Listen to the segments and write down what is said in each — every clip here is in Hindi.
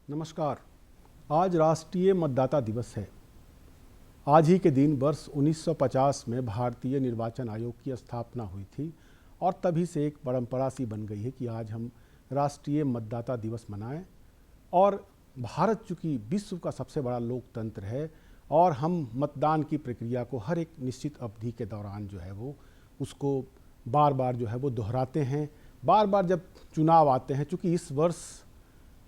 नमस्कार। आज राष्ट्रीय मतदाता दिवस है। आज ही के दिन वर्ष 1950 में भारतीय निर्वाचन आयोग की स्थापना हुई थी और तभी से एक परंपरा सी बन गई है कि आज हम राष्ट्रीय मतदाता दिवस मनाएं। और भारत चूँकि विश्व का सबसे बड़ा लोकतंत्र है और हम मतदान की प्रक्रिया को हर एक निश्चित अवधि के दौरान जो है वो उसको बार बार जो है वो दोहराते हैं। बार बार जब चुनाव आते हैं, चूँकि इस वर्ष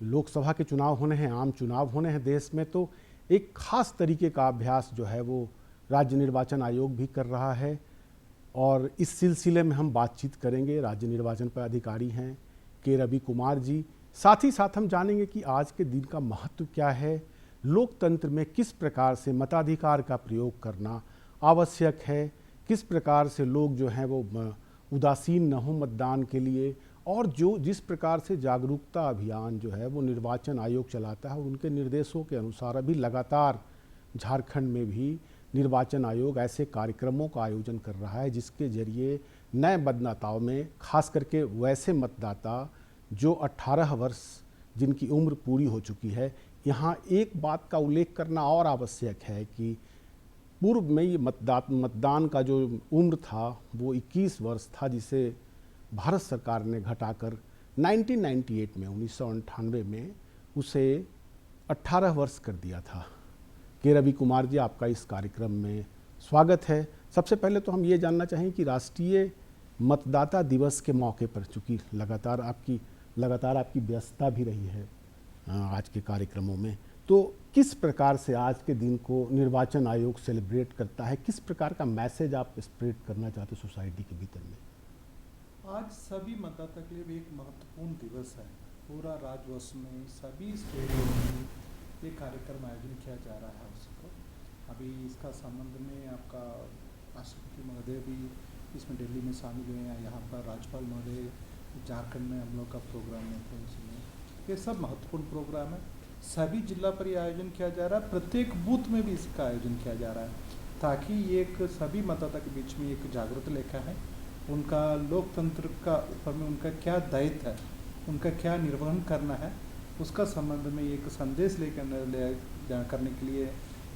लोकसभा के चुनाव होने हैं, आम चुनाव होने हैं देश में, तो एक खास तरीके का अभ्यास जो है वो राज्य निर्वाचन आयोग भी कर रहा है। और इस सिलसिले में हम बातचीत करेंगे। राज्य निर्वाचन पदाधिकारी हैं के रवि कुमार जी। साथ ही साथ हम जानेंगे कि आज के दिन का महत्व क्या है, लोकतंत्र में किस प्रकार से मताधिकार का प्रयोग करना आवश्यक है, किस प्रकार से लोग जो हैं वो उदासीन न हो मतदान के लिए, और जिस प्रकार से जागरूकता अभियान जो है वो निर्वाचन आयोग चलाता है और उनके निर्देशों के अनुसार अभी लगातार झारखंड में भी निर्वाचन आयोग ऐसे कार्यक्रमों का आयोजन कर रहा है जिसके जरिए नए मतदाताओं में, खास करके वैसे मतदाता जो 18 वर्ष जिनकी उम्र पूरी हो चुकी है, यहाँ एक बात का उल्लेख करना और आवश्यक है कि पूर्व में ये मतदान का जो उम्र था वो 21 वर्ष था, जिसे भारत सरकार ने घटाकर 1998 में 1998 में उसे 18 वर्ष कर दिया था। के रवि कुमार जी, आपका इस कार्यक्रम में स्वागत है। सबसे पहले तो हम ये जानना चाहें कि राष्ट्रीय मतदाता दिवस के मौके पर, चूँकि लगातार आपकी व्यस्तता भी रही है आज के कार्यक्रमों में, तो किस प्रकार से आज के दिन को निर्वाचन आयोग सेलिब्रेट करता है, किस प्रकार का मैसेज आप स्प्रेड करना चाहते हो सोसाइटी के भीतर में? आज सभी मतदाता के लिए भी एक महत्वपूर्ण दिवस है। पूरा राज्यवर्ष में सभी स्टेडियम में ये कार्यक्रम आयोजन किया जा रहा है उसको। अभी इसका संबंध में आपका राष्ट्रपति महोदय भी इसमें दिल्ली में शामिल हुए हैं। यहाँ पर राज्यपाल महोदय झारखंड में हम लोग का प्रोग्राम में थे उसमें। ये सब महत्वपूर्ण प्रोग्राम है। सभी जिला पर ये आयोजन किया जा रहा है। प्रत्येक बूथ में भी इसका आयोजन किया जा रहा है ताकि ये एक सभी मतदाता के बीच में एक जागृति लेकर है, उनका लोकतंत्र का ऊपर में उनका क्या दायित्व है, उनका क्या निर्वहन करना है, उसका संबंध में एक संदेश लेकर करने के लिए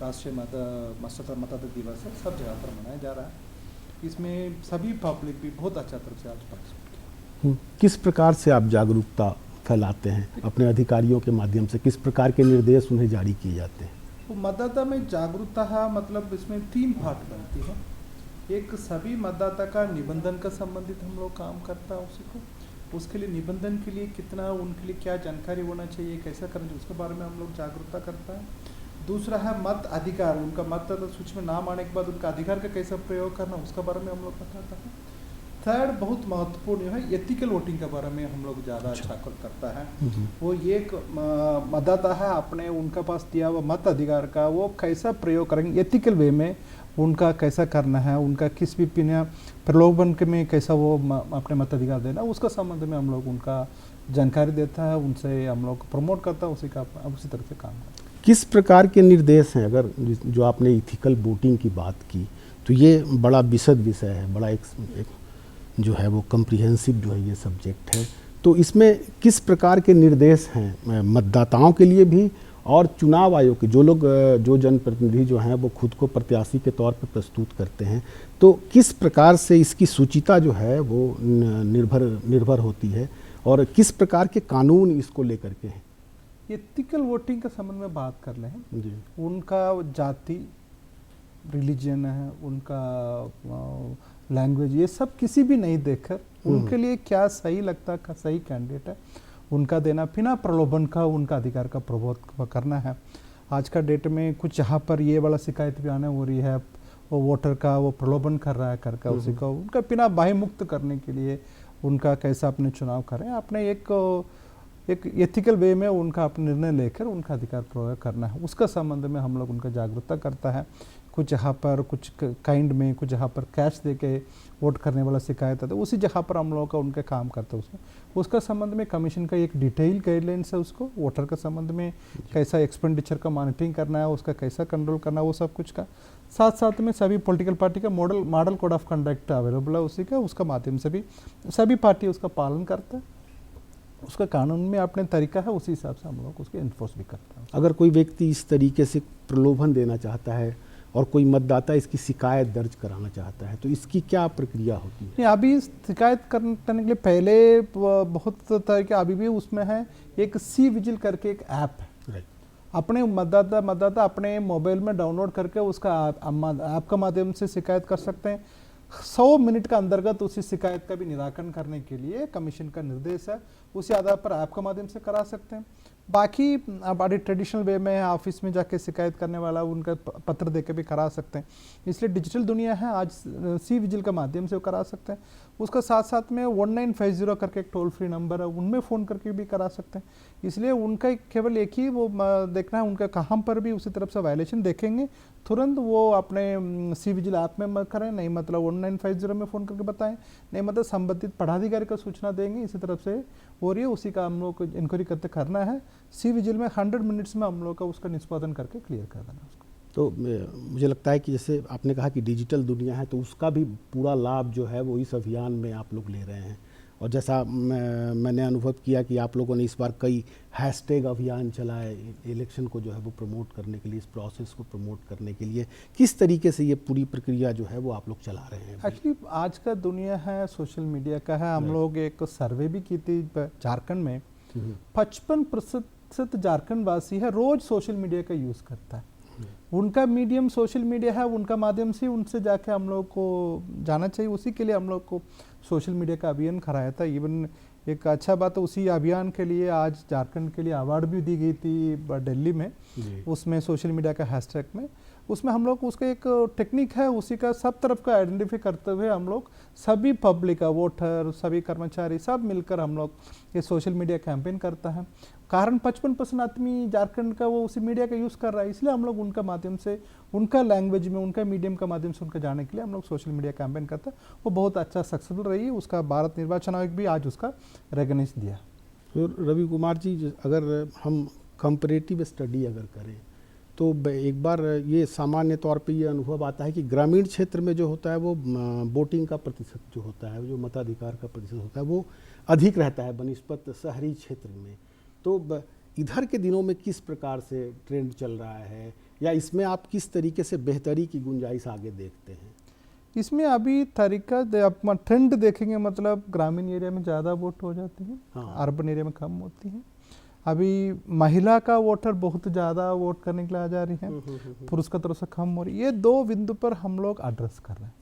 राष्ट्रीय मतदाता दिवस है सब जगह पर मनाया जा रहा है। इसमें सभी पब्लिक भी बहुत अच्छा तरह से आज पार्टिसिपेट किया। किस प्रकार से आप जागरूकता फैलाते हैं अपने अधिकारियों के माध्यम से, किस प्रकार के निर्देश उन्हें जारी किए जाते हैं? तो मतदाता में जागरूकता है, मतलब इसमें 3 पार्ट बनती है। एक सभी मतदाता का निबंधन का संबंधित हम लोग काम करता है उसी को, उसके लिए निबंधन के लिए कितना, उनके लिए क्या जानकारी होना चाहिए, कैसा करना चाहिए, उसके बारे में हम लोग जागरूकता करता है। दूसरा है मत अधिकार, उनका मतदाता सूची में नाम आने के बाद उनका अधिकार का कैसा प्रयोग करना, उसके बारे में हम लोग बताता है। थर्ड बहुत महत्वपूर्ण है एथिकल वोटिंग के बारे में हम लोग ज़्यादा अच्छा करता है। वो एक मतदाता है, अपने उनका पास दिया हुआ मत अधिकार का वो कैसा प्रयोग करेंगे, एथिकल वे में उनका कैसा करना है, उनका किस भी प्रलोभन के में कैसा वो अपने मताधिकार देना, उसका संबंध में हम लोग उनका जानकारी देता है, उनसे हम लोग प्रमोट करता है, उसी तरह से काम करता है। किस प्रकार के निर्देश हैं? अगर जो आपने इथिकल वोटिंग की बात की तो ये बड़ा विशद विषय है, बड़ा एक जो है वो कम्प्रिहेंसिव जो है ये सब्जेक्ट है। तो इसमें किस प्रकार के निर्देश हैं मतदाताओं के लिए भी और चुनाव आयोग के जो जनप्रतिनिधि जो हैं वो खुद को प्रत्याशी के तौर पर प्रस्तुत करते हैं, तो किस प्रकार से इसकी सूचिता जो है वो निर्भर होती है और किस प्रकार के कानून इसको लेकर के हैं? एथिकल वोटिंग के संबंध में बात कर ले हैं जी। उनका जाति, रिलीजन है, उनका लैंग्वेज, ये सब किसी भी नहीं देखकर उनके लिए क्या सही लगता है, क्या सही कैंडिडेट है, उनका देना, बिना प्रलोभन का उनका अधिकार का प्रबोध करना है। आज का डेट में कुछ यहाँ पर ये वाला शिकायत भी आने हो रही है, वो वोटर का वो प्रलोभन कर रहा है करके उसी को उनका बिना बाह्य मुक्त करने के लिए उनका कैसा अपने चुनाव करें, अपने एक एथिकल वे में उनका अपना निर्णय लेकर उनका अधिकार प्रयोग करना है, उसका संबंध में हम लोग उनका जागरूकता करता है। कुछ यहाँ पर कुछ काइंड में, कुछ यहाँ पर कैश दे के वोट करने वाला शिकायत आता है, उसी जगह पर हम लोग का उनके काम करते हैं उसमें। उसका संबंध में कमीशन का एक डिटेल गाइडलाइंस है, उसको वोटर के संबंध में कैसा एक्सपेंडिचर का मॉनिटरिंग करना है, उसका कैसा कंट्रोल करना है, वो सब कुछ का साथ साथ में सभी पॉलिटिकल पार्टी का model code of conduct available है उसी का, उसका माध्यम से भी सभी पार्टी उसका पालन करता है उसका कानून में अपने तरीका है, उसी हिसाब से हम लोग उसको इन्फोर्स भी करते हैं। अगर कोई व्यक्ति इस तरीके से प्रलोभन देना चाहता है और कोई मतदाता इसकी शिकायत दर्ज कराना चाहता है तो इसकी क्या प्रक्रिया होती है? नहीं, अभी शिकायत करने के लिए पहले बहुत तरीके अभी भी उसमें है। एक सी विजिल करके एक ऐप है, राइट। अपने मतदाता अपने मोबाइल में डाउनलोड करके उसका ऐप का माध्यम से शिकायत कर सकते हैं। 100 मिनट का अंतर्गत उसी शिकायत का भी निराकरण करने के लिए कमीशन का निर्देश है, उसी आधार पर ऐप का माध्यम से करा सकते हैं। बाकी अब बड़ी ट्रेडिशनल वे में ऑफिस में जाके शिकायत करने वाला उनका पत्र देके भी करा सकते हैं। इसलिए डिजिटल दुनिया है, आज सी विजिल के माध्यम से वो करा सकते हैं। उसका साथ साथ में 1950 करके एक टोल फ्री नंबर है, उनमें फ़ोन करके भी करा सकते हैं। इसलिए उनका केवल एक ही वो देखना है, उनका कहाँ पर भी उसी तरफ से वायलेशन देखेंगे तुरंत वो अपने सी विजिल ऐप में करें, नहीं मतलब 1950 में फ़ोन करके बताएं, नहीं मतलब संबंधित पदाधिकारी को सूचना देंगे, इसी तरफ से हो रही है, उसी का हम लोग को इंक्वायरी करते करना है। सी विजिल में 100 मिनट्स में हम लोग का उसका निष्पादन करके क्लियर कर देना उसको। तो मुझे लगता है कि जैसे आपने कहा कि डिजिटल दुनिया है तो उसका भी पूरा लाभ जो है वो इस अभियान में आप लोग ले रहे हैं। और जैसा मैंने अनुभव किया कि आप लोगों ने इस बार कई हैशटैग अभियान चलाए इलेक्शन को जो है वो प्रमोट करने के लिए, इस प्रोसेस को प्रमोट करने के लिए। किस तरीके से ये पूरी प्रक्रिया जो है वो आप लोग चला रहे हैं? एक्चुअली आज का दुनिया है सोशल मीडिया का है। हम लोग एक सर्वे भी की थी झारखंड में, 55% झारखंड वासी है रोज सोशल मीडिया का यूज़ करता है। उनका मीडियम सोशल मीडिया है, उनका माध्यम से उनसे जाके हम लोग को जाना चाहिए। उसी के लिए हम लोग को सोशल मीडिया का अभियान कराया था। इवन एक अच्छा बात है, उसी अभियान के लिए आज झारखंड के लिए अवार्ड भी दी गई थी दिल्ली में, उसमें सोशल मीडिया का हैशटैग में। उसमें हम लोग उसका एक टेक्निक है, उसी का सब तरफ का आइडेंटिफाई करते हुए हम लोग सभी पब्लिक का वोटर, सभी कर्मचारी सब मिलकर हम लोग ये सोशल मीडिया कैंपेन करता है। कारण 55% आदमी झारखंड का वो उसी मीडिया का यूज़ कर रहा है, इसलिए हम लोग उनका माध्यम से, उनका लैंग्वेज में, उनका मीडियम का माध्यम से उनका जाने के लिए हम लोग सोशल मीडिया कैंपेन करते हैं। वो बहुत अच्छा सक्सेसफुल रही है। उसका भारत निर्वाचन आयोग भी आज उसका रिकॉग्निशन दिया। तो रवि कुमार जी, अगर हम कंपैरेटिव स्टडी अगर करें तो एक बार ये सामान्य तौर पे ये अनुभव आता है कि ग्रामीण क्षेत्र में जो होता है वो वोटिंग का प्रतिशत जो होता है, जो मताधिकार का प्रतिशत होता है वो अधिक रहता है बनिस्बत शहरी क्षेत्र में। तो इधर के दिनों में किस प्रकार से ट्रेंड चल रहा है, या इसमें आप किस तरीके से बेहतरी की गुंजाइश आगे देखते हैं? इसमें अभी तरीका ट्रेंड देखेंगे, मतलब ग्रामीण एरिया में ज़्यादा वोट हो जाती है, हाँ। अर्बन एरिया में कम होती है। अभी महिला का वोटर बहुत ज़्यादा वोट करने के लिए आ जा रही है, पुरुष का तरफ से कम हो रही है। ये दो बिंदु पर हम लोग एड्रेस कर रहे हैं।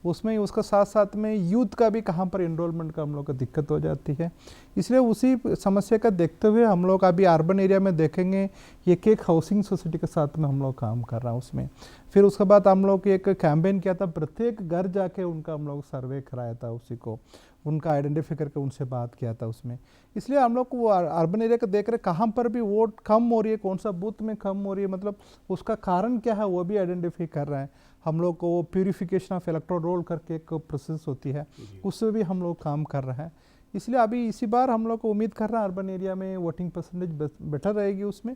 उसमें उसका साथ साथ में यूथ का भी कहाँ पर एनरोलमेंट का हम लोग को दिक्कत हो जाती है, इसलिए उसी समस्या का देखते हुए हम लोग अभी अर्बन एरिया में देखेंगे एक हाउसिंग सोसाइटी के साथ में हम लोग काम कर रहा है उसमें। फिर उसके बाद हम लोग एक कैंपेन किया था, प्रत्येक घर जाके उनका हम लोग सर्वे कराया था, उसी को उनका आइडेंटिफाई करके उनसे बात किया था उसमें। इसलिए हम लोग को अर्बन एरिया का देख रहे कहाँ पर भी वोट कम हो रही है, कौन सा बूथ में कम हो रही है, मतलब उसका कारण क्या है वो भी आइडेंटिफाई कर रहे हैं। हम लोग को वो प्यूरिफिकेशन ऑफ इलेक्ट्रोल रोल करके एक प्रोसेस होती है, उससे भी हम लोग काम कर रहे हैं। इसलिए अभी इसी बार हम लोग को उम्मीद कर रहे हैं अर्बन एरिया में वोटिंग परसेंटेज बेटर रहेगी, उसमें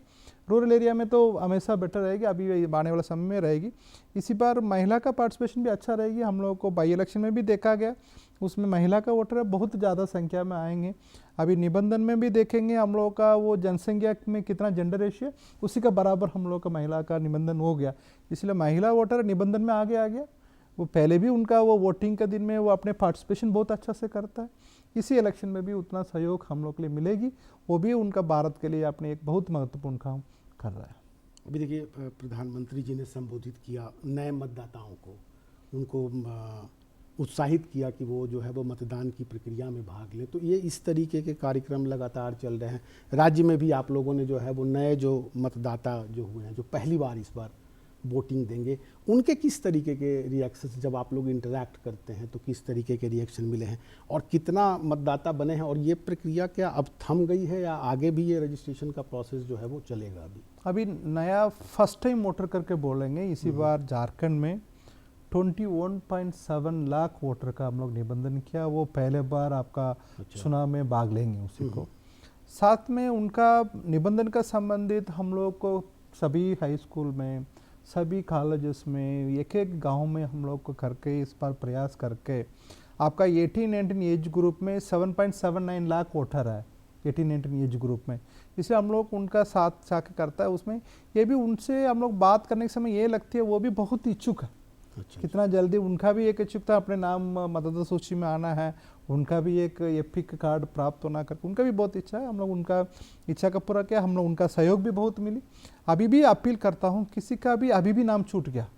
रूरल एरिया में तो हमेशा बेटर रहेगी, अभी आने वाला समय में रहेगी। इसी बार महिला का पार्टिसिपेशन भी अच्छा रहेगी। हम लोग को बाई इलेक्शन में भी देखा गया, उसमें महिला का वोटर बहुत ज़्यादा संख्या में आएंगे। अभी निबंधन में भी देखेंगे हम लोग का वो जनसंख्या में कितना जेंडर रेशियो, उसी का बराबर हम लोग का महिला का निबंधन हो गया। इसलिए महिला वोटर निबंधन में आगे आ गया। वो पहले भी उनका वो वोटिंग के दिन में वो अपने पार्टिसिपेशन बहुत अच्छा से करता है। इसी इलेक्शन में भी उतना सहयोग हम लोग के लिए मिलेगी, वो भी उनका भारत के लिए अपने एक बहुत महत्वपूर्ण काम कर रहा है। अभी देखिए, प्रधानमंत्री जी ने संबोधित किया नए मतदाताओं को, उनको उत्साहित किया कि वो जो है वो मतदान की प्रक्रिया में भाग लें। तो ये इस तरीके के कार्यक्रम लगातार चल रहे हैं। राज्य में भी आप लोगों ने जो है वो नए जो मतदाता जो हुए हैं, जो पहली बार इस बार वोटिंग देंगे, उनके किस तरीके के रिएक्शन, जब आप लोग इंटरैक्ट करते हैं तो किस तरीके के रिएक्शन मिले हैं, और कितना मतदाता बने हैं, और ये प्रक्रिया क्या अब थम गई है या आगे भी ये रजिस्ट्रेशन का प्रोसेस जो है वो चलेगा? अभी नया फर्स्ट टाइम वोटर करके बोलेंगे इसी बार झारखंड में 21.7 लाख वोटर का हम लोग निबंधन किया। वो पहले बार आपका चुनाव में भाग लेंगे उसी को। साथ में उनका निबंधन का संबंधित हम लोग को सभी हाई स्कूल में, सभी कॉलेजेस में, एक एक गांव में हम लोग को करके इस बार प्रयास करके आपका 18-19 एज ग्रुप में 7.79 लाख वोटर है 18-19 एज ग्रुप में, इसलिए हम लोग उनका साथ जाके करता है। उसमें ये भी उनसे हम लोग बात करने के समय ये लगती है वो भी बहुत इच्छुक है। अच्छा, कितना जल्दी उनका भी एक इच्छुकता अपने नाम मतदाता सूची में आना है, उनका भी एक एपिक कार्ड प्राप्त होना करके उनका भी बहुत इच्छा है। हम लोग उनका इच्छा का पूरा किया, हम लोग उनका सहयोग भी बहुत मिली। अभी भी अपील करता हूँ, किसी का भी अभी भी नाम छूट गया,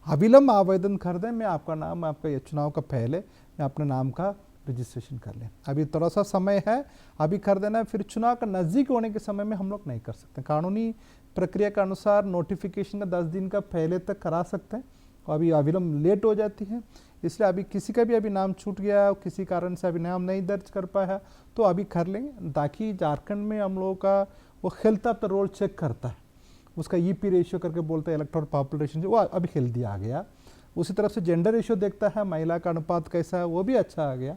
अविलंब आवेदन कर दें। मैं आपका नाम, आपका ये चुनाव का पहले मैं अपने नाम का रजिस्ट्रेशन कर लें। अभी थोड़ा सा समय है, अभी कर देना है। फिर चुनाव का नज़दीक होने के समय में हम लोग नहीं कर सकते। कानूनी प्रक्रिया के अनुसार नोटिफिकेशन का 10 दिन का पहले तक करा सकते हैं, और अभी अविलंब लेट हो जाती है। इसलिए अभी किसी का भी अभी नाम छूट गया, किसी कारण से अभी नाम नहीं दर्ज कर पाया, तो अभी कर लेंगे, ताकि झारखंड में हम लोगों का वो health of the role check करता है, उसका ईपी रेशियो करके बोलते हैं, इलेक्टोरल पॉपुलेशन जो वो अभी हेल्दी आ गया। उसी तरफ से जेंडर रेशियो देखता है, महिला का अनुपात कैसा है, वो भी अच्छा आ गया।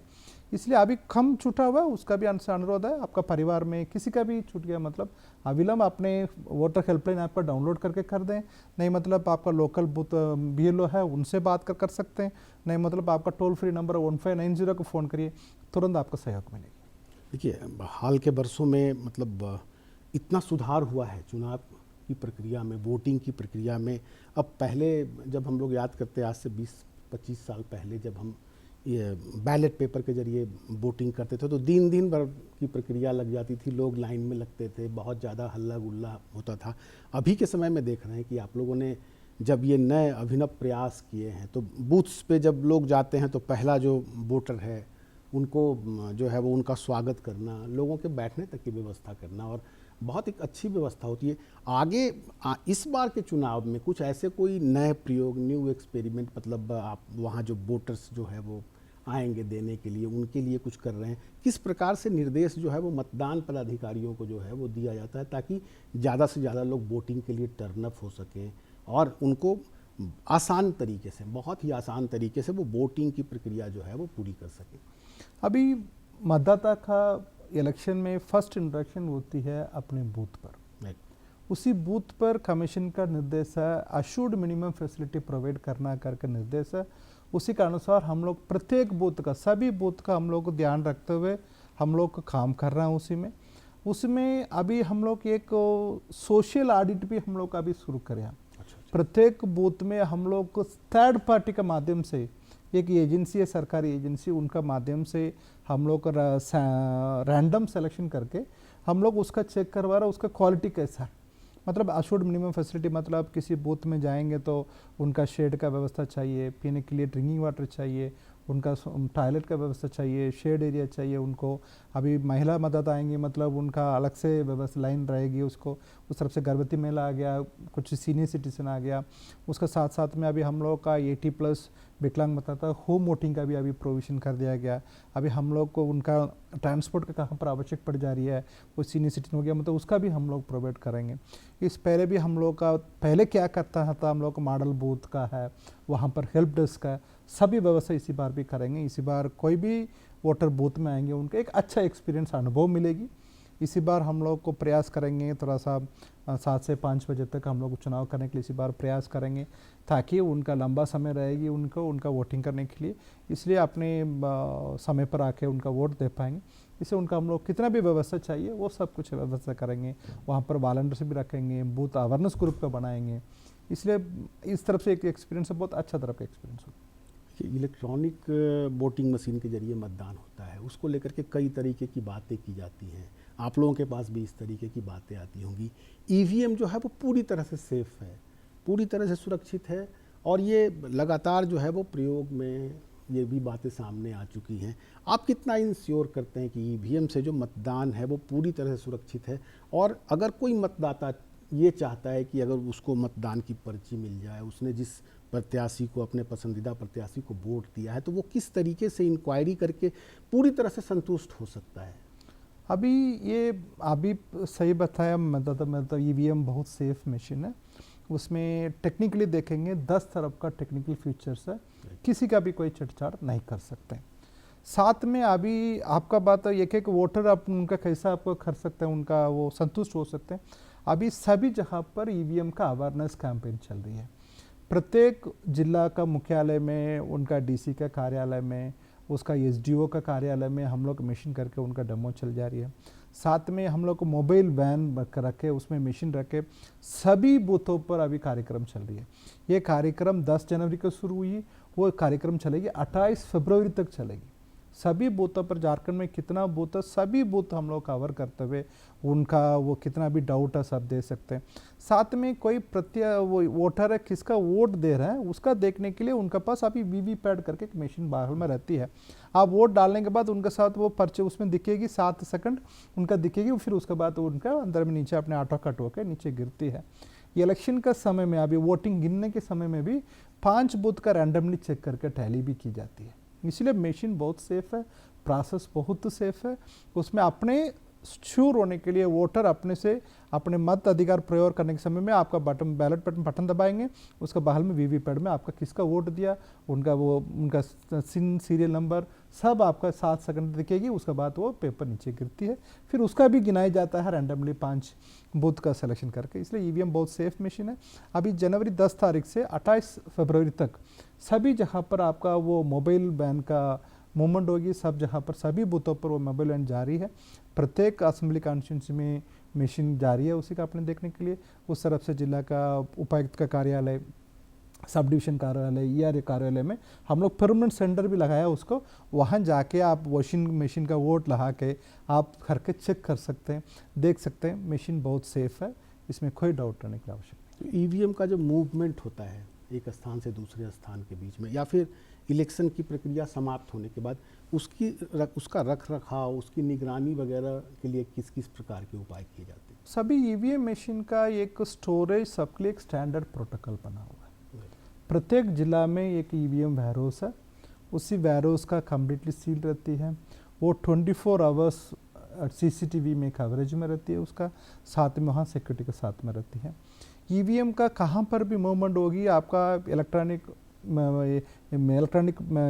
इसलिए अभी कम छूटा हुआ, उसका भी अनुरोध है, आपका परिवार में किसी का भी छूट गया मतलब अविलंब अपने वोटर हेल्पलाइन ऐप पर डाउनलोड करके कर दें। नहीं मतलब आपका लोकल बूथ बीएलओ है, उनसे बात कर सकते हैं। नहीं मतलब आपका टोल फ्री नंबर 1590 को फ़ोन करिए, तुरंत आपको सहयोग मिलेगी। देखिए, हाल के वर्षों में मतलब इतना सुधार हुआ है चुनाव की प्रक्रिया में, वोटिंग की प्रक्रिया में। अब पहले जब हम लोग याद करते हैं, आज से 20-25 साल पहले जब हम ये बैलेट पेपर के जरिए वोटिंग करते थे, तो दिन भर की प्रक्रिया लग जाती थी, लोग लाइन में लगते थे, बहुत ज़्यादा हल्ला गुल्ला होता था। अभी के समय में देख रहे हैं कि आप लोगों ने जब ये नए अभिनव प्रयास किए हैं, तो बूथ्स पे जब लोग जाते हैं तो पहला जो वोटर है उनको जो है वो उनका स्वागत करना, लोगों के बैठने तक की व्यवस्था करना, और बहुत एक अच्छी व्यवस्था होती है। आगे इस बार के चुनाव में कुछ ऐसे कोई नए प्रयोग, न्यू एक्सपेरिमेंट, मतलब आप वहाँ जो वोटर्स जो है वो आएंगे देने के लिए, उनके लिए कुछ कर रहे हैं? किस प्रकार से निर्देश जो है वो मतदान पदाधिकारियों को जो है वो दिया जाता है, ताकि ज़्यादा से ज़्यादा लोग वोटिंग के लिए टर्न अप हो सकें और उनको आसान तरीके से, बहुत ही आसान तरीके से वो वोटिंग की प्रक्रिया जो है वो पूरी कर सकें? अभी मतदाता का इलेक्शन में फर्स्ट इंट्रैक्शन होती है अपने बूथ पर। उसी बूथ पर कमीशन का निर्देश है अशूर्ड मिनिमम फैसिलिटी प्रोवाइड करना करके निर्देश है। उसी के अनुसार हम लोग प्रत्येक बूथ का, सभी बूथ का हम लोग को ध्यान रखते हुए हम लोग काम कर रहे हैं। उसमें अभी हम लोग एक सोशल ऑडिट भी हम लोग अभी शुरू करें हैं। प्रत्येक बूथ में हम लोग थर्ड पार्टी के माध्यम से, एक एजेंसी है, सरकारी एजेंसी, उनका माध्यम से हम लोग रैंडम सिलेक्शन करके हम लोग उसका चेक करवा रहे हैं, उसका क्वालिटी कैसा है। मतलब अशोर्ड मिनिमम फैसिलिटी, मतलब किसी बूथ में जाएंगे तो उनका शेड का व्यवस्था चाहिए, पीने के लिए ड्रिंकिंग वाटर चाहिए, उनका टॉयलेट का व्यवस्था चाहिए, शेड एरिया चाहिए उनको। अभी महिला मतदाता आएंगे मतलब उनका अलग से व्यवस्था लाइन रहेगी, उसको उस तरफ से गर्भवती महिला आ गया, कुछ सीनियर सिटीजन आ गया। उसका साथ साथ में अभी हम लोग का 80+ विकलांग मतदाता होम वोटिंग का भी अभी प्रोविज़न कर दिया गया। अभी हम लोग को उनका ट्रांसपोर्ट का कहाँ पर आवश्यक पड़ जा रही है, वो सीनियर सिटीजन हो गया मतलब उसका भी हम लोग प्रोवाइड करेंगे। इस पहले भी हम लोग का पहले क्या करता था, हम लोग का मॉडल बूथ का है, वहाँ पर हेल्प डेस्क का सभी व्यवस्था इसी बार भी करेंगे। इसी बार कोई भी वोटर बूथ में आएंगे उनका एक अच्छा एक्सपीरियंस अनुभव मिलेगी। इसी बार हम लोग को प्रयास करेंगे थोड़ा सा 7 से 5 बजे तक हम लोग चुनाव करने के लिए इसी बार प्रयास करेंगे, ताकि उनका लंबा समय रहेगी उनका वोटिंग करने के लिए। इसलिए अपने समय पर आके उनका वोट दे पाएंगे। इससे उनका हम लोग कितना भी व्यवस्था चाहिए वो सब कुछ व्यवस्था करेंगे। वहाँ पर वॉलंटियर्स भी रखेंगे, बूथ अवेयरनेस ग्रुप का बनाएंगे। इसलिए इस तरफ से एक एक्सपीरियंस बहुत अच्छा तरफ का एक्सपीरियंस होगा। इलेक्ट्रॉनिक वोटिंग मशीन के जरिए मतदान होता है, उसको लेकर के कई तरीके की बातें की जाती हैं। आप लोगों के पास भी इस तरीके की बातें आती होंगी। ईवीएम जो है वो पूरी तरह से सेफ है, पूरी तरह से सुरक्षित है, और ये लगातार जो है वो प्रयोग में ये भी बातें सामने आ चुकी हैं। आप कितना इंश्योर करते हैं कि ईवीएम से जो मतदान है वो पूरी तरह से सुरक्षित है? और अगर कोई मतदाता ये चाहता है कि अगर उसको मतदान की पर्ची मिल जाए, उसने जिस प्रत्याशी को, अपने पसंदीदा प्रत्याशी को वोट दिया है, तो वो किस तरीके से इंक्वायरी करके पूरी तरह से संतुष्ट हो सकता है? अभी सही बताया, मतलब ईवीएम बहुत सेफ मशीन है। उसमें टेक्निकली देखेंगे 10 तरफ का टेक्निकल फीचर्स है, किसी का भी कोई छेड़छाड़ नहीं कर सकते। साथ में अभी आपका बात है एक वोटर आप उनका कैसा आपको कर सकते हैं, उनका वो संतुष्ट हो सकते हैं। अभी सभी जगह पर ईवीएम का अवेयरनेस कैंपेन चल रही है। प्रत्येक जिला का मुख्यालय में, उनका डीसी का कार्यालय में, उसका एसडीओ का कार्यालय में हम लोग मशीन करके उनका डेमो चल जा रही है। साथ में हम लोग को मोबाइल वैन रखे, उसमें मशीन रखे, सभी बूथों पर अभी कार्यक्रम चल रही है। ये कार्यक्रम 10 जनवरी को शुरू हुई, वो कार्यक्रम चलेगी 28 फरवरी तक चलेगी। सभी बूथों पर, झारखंड में कितना बूथ है सभी बूथ हम लोग कवर करते हुए उनका वो कितना भी डाउट है सब दे सकते हैं। साथ में कोई वो वोटर है किसका वोट दे रहा है उसका देखने के लिए उनके पास अभी वीवीपैट करके एक मशीन बाहर में रहती है। आप वोट डालने के बाद उनके साथ वो पर्चे उसमें दिखेगी, 7 सेकंड उनका दिखेगी, फिर उसके बाद उनका अंदर में नीचे अपने ऑटो कट होकर नीचे गिरती है। इलेक्शन का समय में अभी वोटिंग गिनने के समय में भी 5 बूथ का रैंडमली चेक करके टैली भी की जाती है। इसलिए मशीन बहुत सेफ है, प्रोसेस बहुत सेफ है। उसमें अपने श्योर होने के लिए वोटर अपने से अपने मत अधिकार प्रयोग करने के समय में आपका बैलेट बटन दबाएंगे, उसका बगल में वीवीपैट में आपका किसका वोट दिया, उनका सीरियल नंबर सब आपका 7 सेकंड दिखेगी। उसके बाद वो पेपर नीचे गिरती है, फिर उसका भी गिनाया जाता है रैंडमली 5 बूथ का सिलेक्शन करके। इसलिए ईवीएम बहुत सेफ मशीन है। अभी जनवरी 10 तारीख से 28 फरवरी तक सभी जगह पर आपका वो मोबाइल वैन का मूवमेंट होगी, सब जगह पर सभी बूथों पर वो मोबाइल वैन जारी है। प्रत्येक असेंबली कॉन्स्टिट्यूंसी में मशीन जारी है उसी का अपने देखने के लिए। उस तरफ से जिला का उपायुक्त का कार्यालय, सब डिवीजन कार्यालय, ईआरए कार्यालय में हम लोग परमानेंट सेंटर भी लगाया उसको, वहाँ जाके आप वॉशिंग मशीन का वोट लगा के आप घर के चेक कर सकते हैं, देख सकते हैं। मशीन बहुत सेफ है, इसमें कोई डाउट रहने की आवश्यकता नहीं। ईवीएम का जो मूवमेंट होता है एक स्थान से दूसरे स्थान के बीच में, या फिर इलेक्शन की प्रक्रिया समाप्त होने के बाद उसका रख रखाव, उसकी निगरानी वगैरह के लिए किस किस प्रकार के उपाय किए जाते हैं? सभी ईवीएम मशीन का एक स्टोरेज सबके लिए एक स्टैंडर्ड प्रोटोकॉल बना हुआ है। प्रत्येक जिला में एक ईवीएम वेयरहाउस है, उसी वेयरहाउस का कम्प्लीटली सील रहती है। वो 24 आवर्स सीसीटीवी में कवरेज में रहती है उसका, साथ में वहाँ सिक्योरिटी के साथ में रहती है। ईवीएम का कहाँ पर भी मूवमेंट होगी, आपका इलेक्ट्रॉनिक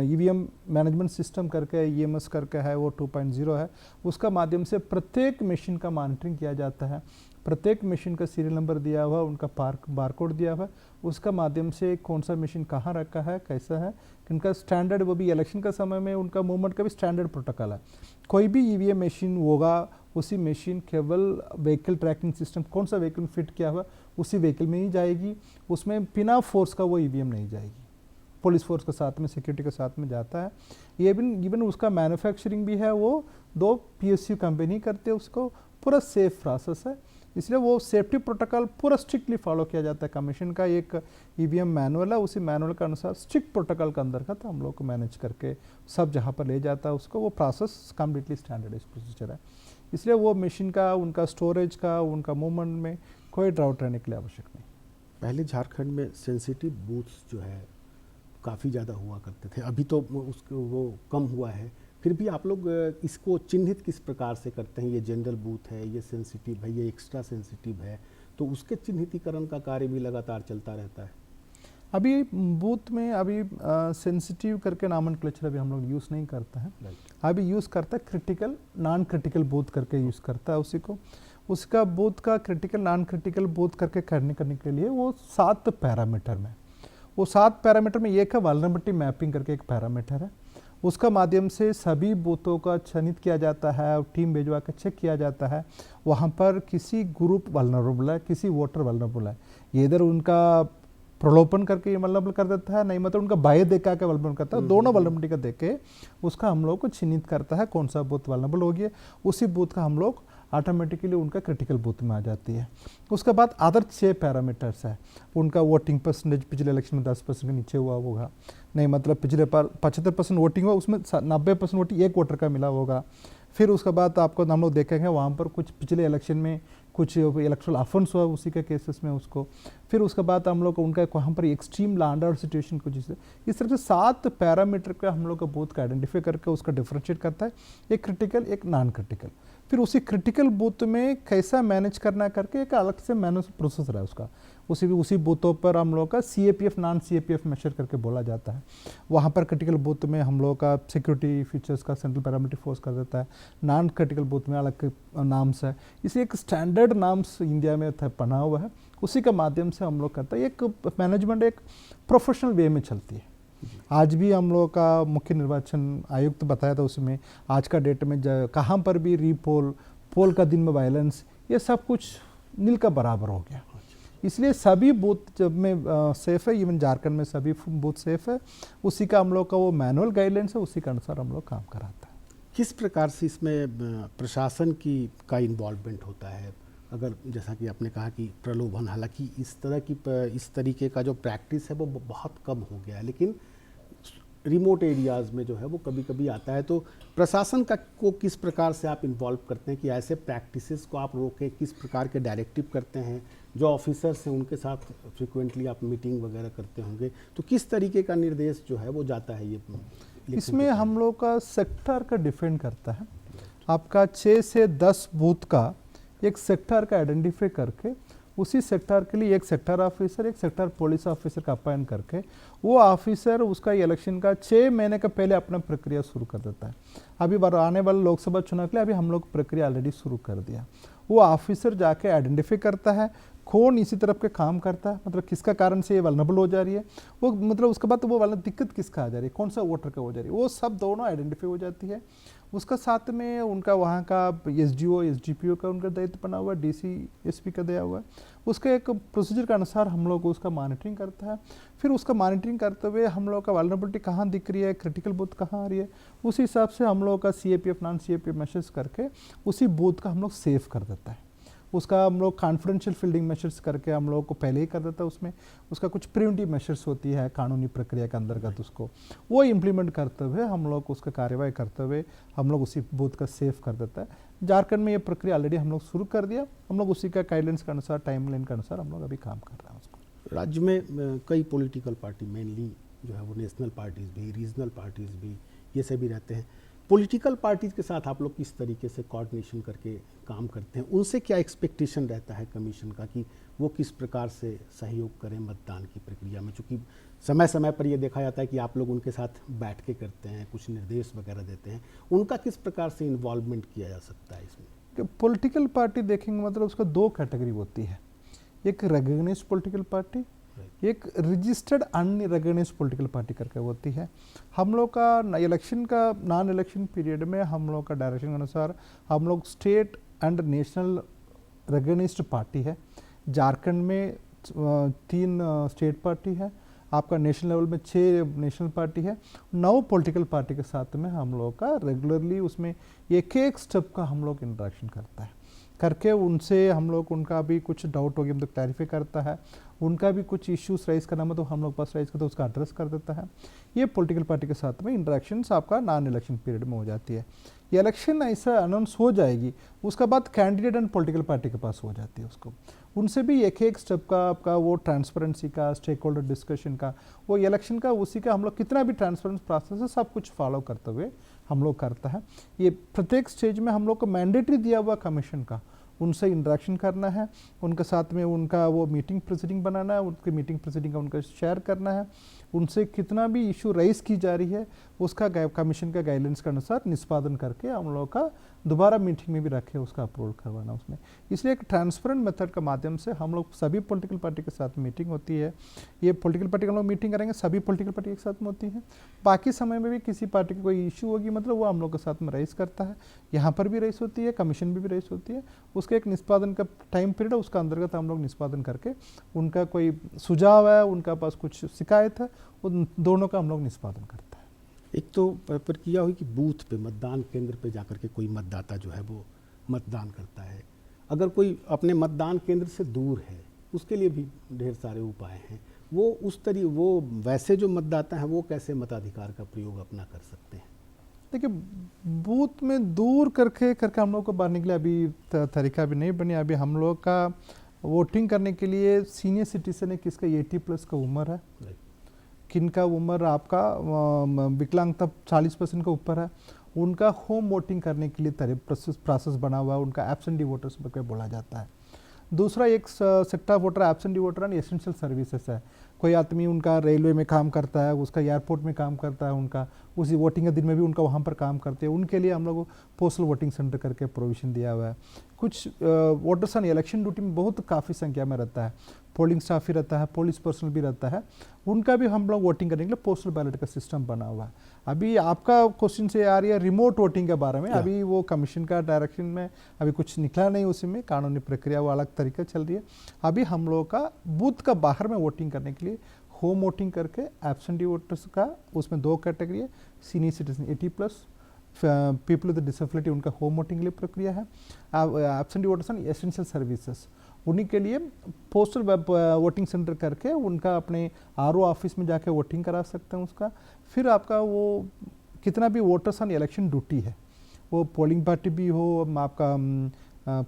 ईवीएम मैनेजमेंट सिस्टम करके ईएमएस करके है, वो 2.0 है, उसका माध्यम से प्रत्येक मशीन का मॉनिटरिंग किया जाता है। प्रत्येक मशीन का सीरियल नंबर दिया हुआ, उनका बारकोड दिया हुआ, उसका माध्यम से कौन सा मशीन कहाँ रखा है, कैसा है, इनका स्टैंडर्ड, वो भी इलेक्शन का समय में उनका मूवमेंट का भी स्टैंडर्ड प्रोटोकॉल है। कोई भी ईवीएम मशीन होगा उसी मशीन केवल व्हीकल ट्रैकिंग सिस्टम, कौन सा व्हीकल फिट किया हुआ उसी व्हीकल में ही जाएगी, उसमें बिना फोर्स का वो ईवीएम नहीं जाएगी। पुलिस फोर्स के साथ में, सिक्योरिटी के साथ में जाता है। ये इवन उसका मैन्युफैक्चरिंग भी है, वो 2 पीएसयू कंपनी करते हैं उसको, पूरा सेफ प्रोसेस है। इसलिए वो सेफ्टी प्रोटोकॉल पूरा स्ट्रिक्टली फॉलो किया जाता है। कमीशन का एक ईवीएम मैनुअल है, उसी मैनुअल के अनुसार स्ट्रिक्ट प्रोटोकॉल के अंदर का तो हम लोग को मैनेज करके सब जहाँ पर ले जाता है उसको, वो प्रोसेस कम्प्लीटली स्टैंडर्डाइज प्रोसीजर है। इसलिए वो मशीन का, उनका स्टोरेज का, उनका मूवमेंट में कोई डाउट रहने के लिए आवश्यक नहीं। पहले झारखंड में सेंसिटिव बूथ्स जो है काफ़ी ज़्यादा हुआ करते थे, अभी तो वो कम हुआ है, फिर भी आप लोग इसको चिन्हित किस प्रकार से करते हैं? ये जनरल बूथ है, ये सेंसिटिव है, ये एक्स्ट्रा सेंसिटिव है, तो उसके चिन्हितीकरण का कार्य भी लगातार चलता रहता है। अभी बूथ में अभी सेंसिटिव करके नॉमेनक्लेचर अभी हम लोग यूज़ नहीं करते हैं। अभी यूज़ करता है क्रिटिकल, नॉन क्रिटिकल बूथ करके यूज़ करता है उसी को। उसका बूथ का क्रिटिकल, नॉन क्रिटिकल बूथ करके करने के लिए वो 7 पैरामीटर में, वो 7 पैरामीटर में एक है वल्नरेबिलिटी मैपिंग करके एक पैरामीटर है। उसका माध्यम से सभी बूथों का चयनित किया जाता है, टीम भेजवा कर चेक किया जाता है वहाँ पर किसी ग्रुप वल्नरेबल है, किसी वोटर वल्नरेबल है, इधर उनका प्रलोभन करके ये वल्नरेबल कर देता है, नहीं मतलब उनका बाय देखा के वल्नरेबल करता है, दोनों वल्नरेबिलिटी का देख के उसका हम लोग को चिन्हित करता है कौन सा बूथ वल्नरेबल हो गया, उसी बूथ का हम लोग ऑटोमेटिकली उनका क्रिटिकल बूथ में आ जाती है। उसके बाद अदर 6 पैरामीटर्स है, उनका वोटिंग परसेंटेज पिछले इलेक्शन में 10% के नीचे हुआ होगा, नहीं मतलब पिछले पर 75% वोटिंग हुआ, उसमें 90% वोटिंग एक वोटर का मिला होगा। फिर उसके बाद आपको हम लोग देखेंगे वहाँ पर कुछ पिछले इलेक्शन में कुछ इलेक्ट्रल अफेंस हुआ उसी के केसेस में उसको। फिर उसके बाद हम लोग उनका वहाँ पर extreme law and order situation कुछ इस तरह से 7 पैरामीटर का हम लोग का बूथ का आइडेंटिफाई करके उसका डिफरेंशिएट करता है, एक क्रिटिकल एक नॉन क्रिटिकल। फिर उसी क्रिटिकल बूथ में कैसा मैनेज करना करके एक अलग से मैनेज प्रोसेसर है उसका, उसी बूथों पर हम लोग का CAPF नॉन CAPF मेजर करके बोला जाता है। वहाँ पर क्रिटिकल बूथ में हम लोग का सिक्योरिटी फीचर्स का सेंट्रल पैरामीटर फोर्स कर देता है, नॉन क्रिटिकल बूथ में अलग नाम्स है। इसे एक स्टैंडर्ड नाम्स इंडिया में बना हुआ है, उसी के माध्यम से हम लोग करते हैं। एक मैनेजमेंट एक प्रोफेशनल वे में चलती है, आज भी हम लोग का मुख्य निर्वाचन आयुक्त बताया था उसमें, आज का डेट में कहाँ पर भी रीपोल, पोल का दिन में वायलेंस, ये सब कुछ नील का बराबर हो गया। इसलिए सभी बूथ जब में सेफ है, इवन झारखंड में सभी बूथ सेफ है। उसी का हम लोग का वो मैनुअल गाइडलाइंस है, उसी के अनुसार हम लोग काम कराता है। किस प्रकार से इसमें प्रशासन का इन्वॉल्वमेंट होता है? अगर जैसा कि आपने कहा कि प्रलोभन, हालांकि इस तरीके का जो प्रैक्टिस है वो बहुत कम हो गया है, लेकिन रिमोट एरियाज़ में जो है वो कभी कभी आता है, तो प्रशासन को किस प्रकार से आप इन्वॉल्व करते हैं कि ऐसे प्रैक्टिसेस को आप रोकें? किस प्रकार के डायरेक्टिव करते हैं? जो ऑफिसर्स हैं उनके साथ फ्रिक्वेंटली आप मीटिंग वगैरह करते होंगे, तो किस तरीके का निर्देश जो है वो जाता है ये? इसमें हम लोग का सेक्टर का डिफेंड करता है। आपका 6 से 10 बूथ का एक सेक्टर का आइडेंटिफाई करके उसी सेक्टर के लिए एक सेक्टर ऑफिसर, एक सेक्टर पुलिस ऑफिसर का अपॉइंट करके वो ऑफिसर उसका इलेक्शन का 6 महीने का पहले अपना प्रक्रिया शुरू कर देता है। अभी आने वाले लोकसभा चुनाव के लिए अभी हम लोग प्रक्रिया ऑलरेडी शुरू कर दिया। वो ऑफिसर जाके आइडेंटिफाई करता है कौन इसी तरफ के काम करता है, मतलब किसका कारण से ये वल्नरेबल हो जा रही है, वो मतलब उसके बाद वो वाला दिक्कत किसका आ जा रही है, कौन सा वोटर का हो जा रही है, वो सब दोनों आइडेंटिफाई हो जाती है। उसका साथ में उनका वहाँ का एसडीओ एसडीपीओ का उनका दायित्व बना हुआ है, डीसी एसपी का दिया हुआ है। उसके एक प्रोसीजर के अनुसार हम लोग उसका मॉनिटरिंग करता है। फिर उसका मॉनिटरिंग करते हुए हम लोग का वल्नरेबिलिटी कहाँ दिख रही है, क्रिटिकल बूथ कहाँ आ रही है, उस हिसाब से हम लोग का सीएपीएफ नॉन सीएपीएफ मेशर्स करके उसी बूथ का हम लोग सेव कर देता है। उसका हम लोग कॉन्फिडेंशियल फील्डिंग मेशर्स करके हम लोग को पहले ही कर देता है। उसमें उसका कुछ प्रिवेंटिव मेशर्स होती है कानूनी प्रक्रिया के अंतर्गत, उसको वो इम्प्लीमेंट करते हुए हम लोग उसका कार्यवाही करते हुए हम लोग उसी बूथ का सेव कर देता है। झारखंड में ये प्रक्रिया ऑलरेडी हम लोग शुरू कर दिया। हम लोग उसी का गाइडलाइंस के अनुसार, टाइम लाइन के अनुसार हम लोग अभी काम कर रहे हैं उसको। राज्य में कई पॉलिटिकल पार्टी, मेनली जो है वो नेशनल पार्टीज़ भी, रीजनल पार्टीज़ भी, ये सभी रहते हैं। पॉलिटिकल पार्टीज़ के साथ आप लोग किस तरीके से कोऑर्डिनेशन करके काम करते हैं? उनसे क्या एक्सपेक्टेशन रहता है कमीशन का कि वो किस प्रकार से सहयोग करें मतदान की प्रक्रिया में? चूँकि समय समय पर ये देखा जाता है कि आप लोग उनके साथ बैठ के करते हैं, कुछ निर्देश वगैरह देते हैं, उनका किस प्रकार से इन्वॉल्वमेंट किया जा सकता है इसमें? पॉलिटिकल पार्टी देखेंगे मतलब उसका 2 कैटेगरी होती है, एक रिकॉग्नाइज्ड पॉलिटिकल पार्टी, एक रजिस्टर्ड अनरिकॉग्नाइज्ड पॉलिटिकल पार्टी करके होती है। हम लोग का इलेक्शन का नॉन इलेक्शन पीरियड में हम लोग का डायरेक्शन के अनुसार हम लोग state and national recognized party है। झारखंड में 3 स्टेट पार्टी है, आपका नेशनल लेवल में 6 नेशनल पार्टी है, 9 पॉलिटिकल पार्टी के साथ में हम लोग का रेगुलरली उसमें एक स्टेप का हम लोग इंटरेक्शन करता है, करके उनसे हम लोग उनका भी कुछ डाउट हो गया मतलब क्लैरिफाई करता है, उनका भी कुछ इश्यूज राइज करना मतलब हम लोग पास राइज करते हैं, उसका एड्रेस कर देता है। ये पॉलिटिकल पार्टी के साथ में इंटरेक्शंस आपका नॉन इलेक्शन पीरियड में हो जाती है। ये इलेक्शन ऐसा अनाउंस हो जाएगी, उसका बाद कैंडिडेट एंड पॉलिटिकल पार्टी के पास हो जाती है। उसको उनसे भी एक स्टेप का आपका वो ट्रांसपेरेंसी का, स्टेक होल्डर डिस्कशन का, वो इलेक्शन का, उसी का हम लोग कितना भी ट्रांसपेरेंस प्रोसेस है सब कुछ फॉलो करते हुए हम लोग करता है। ये प्रत्येक स्टेज में हम लोग को मैंडेटरी दिया हुआ कमीशन का उनसे इंटरेक्शन करना है, उनके साथ में उनका वो मीटिंग प्रोसीडिंग बनाना है, उनकी मीटिंग प्रोसीडिंग का उनका शेयर करना है, उनसे कितना भी इशू राइज की जा रही है उसका कमीशन का गाइडलाइंस के अनुसार निष्पादन करके हम लोग का दोबारा मीटिंग में भी रखे उसका अप्रूवल करवाना उसमें। इसलिए एक ट्रांसपेरेंट मेथड का माध्यम से हम लोग सभी पॉलिटिकल पार्टी के साथ मीटिंग होती है। ये पॉलिटिकल पार्टी का हम लोग मीटिंग करेंगे, सभी पॉलिटिकल पार्टी के साथ में होती है। बाकी समय में भी किसी पार्टी की कोई इशू होगी मतलब वो हम लोग के साथ में राइज करता है, यहाँ पर भी राइज होती है, कमीशन भी राइज होती है। उसका एक निष्पादन का टाइम पीरियड है, उसका अंतर्गत हम लोग निष्पादन करके उनका कोई सुझाव है, उनका पास कुछ शिकायत है, उन दोनों का हम लोग निष्पादन करते हैं। एक तो प्रक्रिया हुई कि बूथ पे, मतदान केंद्र पे जाकर के कोई मतदाता जो है वो मतदान करता है। अगर कोई अपने मतदान केंद्र से दूर है उसके लिए भी ढेर सारे उपाय हैं। वो वैसे जो मतदाता हैं वो कैसे मताधिकार का प्रयोग अपना कर सकते हैं? देखिए, बूथ में दूर करके हम लोग को बांटने के लिए अभी तरीका भी नहीं बनी। अभी हम लोग का वोटिंग करने के लिए सीनियर सिटीजन है, किसका 80+ का उम्र है, किनका उम्र आपका विकलांगता 40% का ऊपर है, उनका होम वोटिंग करने के लिए प्रोसेस बना हुआ है, उनका एब्सेंटी वोटर्स बोला जाता है। दूसरा एक sector voter absentee voter and essential services है। कोई आदमी उनका रेलवे में काम करता है, उसका एयरपोर्ट में काम करता है, उनका उसी वोटिंग के दिन में भी उनका वहाँ पर काम करते हैं, उनके लिए हम लोग पोस्टल वोटिंग सेंटर करके प्रोविज़न दिया हुआ है। कुछ वोटर्स ऑन इलेक्शन ड्यूटी में बहुत काफ़ी संख्या में रहता है, पोलिंग स्टाफ भी रहता है, पुलिस पर्सनल भी रहता है, उनका भी हम लोग वोटिंग करने के लिए पोस्टल बैलेट का सिस्टम बना हुआ है। अभी आपका क्वेश्चन से आ रही है रिमोट वोटिंग के बारे में, अभी वो कमीशन का डायरेक्शन में अभी कुछ निकला नहीं, उसी में कानूनी प्रक्रिया वो अलग तरीके चल रही है। अभी हम लोग का बूथ का बाहर में वोटिंग करने के लिए होम वोटिंग करके एब्सेंटी वोटर्स का उसमें 2 कैटेगरी है, senior citizen 80+, people with disability, उनका होम वोटिंग के लिए प्रक्रिया है। Absentee voters and essential services, उन्हीं के लिए पोस्टल वोटिंग सेंटर करके उनका अपने आरओ ऑफिस में जाके वोटिंग करा सकते हैं उसका। फिर आपका वो कितना भी वोटर्स ऑन इलेक्शन ड्यूटी है, वो पोलिंग पार्टी भी हो, आपका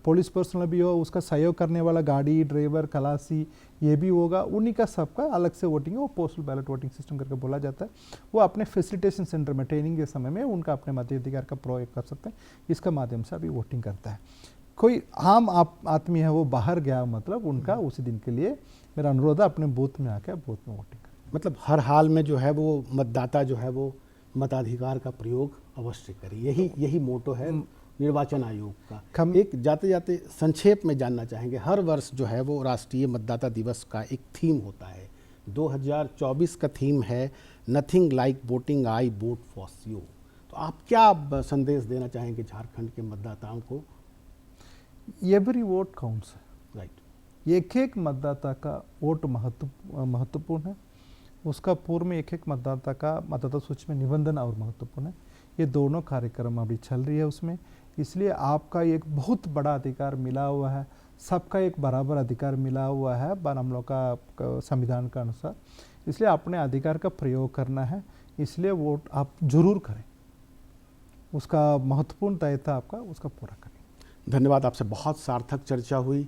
पुलिस पर्सनल भी हो, उसका सहयोग करने वाला गाड़ी ड्राइवर खलासी ये भी होगा, उन्हीं का सबका अलग से वोटिंग है, वो पोस्टल बैलेट वोटिंग सिस्टम करके बोला जाता है। वो अपने फैसिलिटेशन सेंटर में ट्रेनिंग के समय में उनका अपने मताधिकार का प्रयोग कर सकते हैं, इसका माध्यम से अभी वोटिंग करता है। कोई आम आदमी है वो बाहर गया मतलब उनका उसी दिन के लिए मेरा अनुरोध है अपने बूथ में आकर बूथ में वोटिंग करें। मतलब हर हाल में जो है वो मतदाता जो है वो मताधिकार का प्रयोग अवश्य करे, यही मोटो है निर्वाचन आयोग का। एक जाते जाते संक्षेप में जानना चाहेंगे, हर वर्ष जो है वो राष्ट्रीय मतदाता दिवस का एक थीम होता है, 2024 का थीम है nothing like voting I vote for you. तो आप क्या संदेश देना चाहेंगे झारखंड के मतदाताओं को? एवरी वोट काउंट्स है, राइट। एक एक मतदाता का वोट महत्वपूर्ण है, उसका पूर्व में एक एक मतदाता का मतदाता सूची में निबंधन और महत्वपूर्ण है। ये दोनों कार्यक्रम अभी चल रही है उसमें, इसलिए आपका एक बहुत बड़ा अधिकार मिला हुआ है, सबका एक बराबर अधिकार मिला हुआ है हम लोग का संविधान का अनुसार, इसलिए अपने अधिकार का प्रयोग करना है, इसलिए वोट आप जरूर करें, उसका महत्वपूर्ण दायित्व आपका उसका पूरा करें। धन्यवाद, आपसे बहुत सार्थक चर्चा हुई।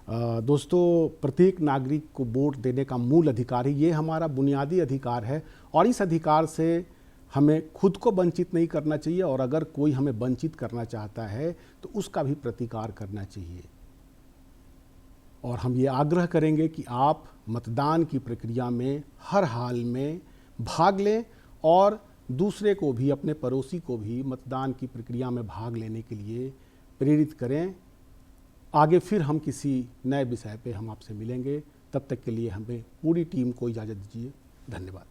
दोस्तों, प्रत्येक नागरिक को वोट देने का मूल अधिकार है, ये हमारा बुनियादी अधिकार है और इस अधिकार से हमें खुद को वंचित नहीं करना चाहिए और अगर कोई हमें वंचित करना चाहता है तो उसका भी प्रतिकार करना चाहिए। और हम ये आग्रह करेंगे कि आप मतदान की प्रक्रिया में हर हाल में भाग लें और दूसरे को भी, अपने पड़ोसी को भी मतदान की प्रक्रिया में भाग लेने के लिए प्रेरित करें। आगे फिर हम किसी नए विषय पे हम आपसे मिलेंगे, तब तक के लिए हमें पूरी टीम को इजाज़त दीजिए। धन्यवाद।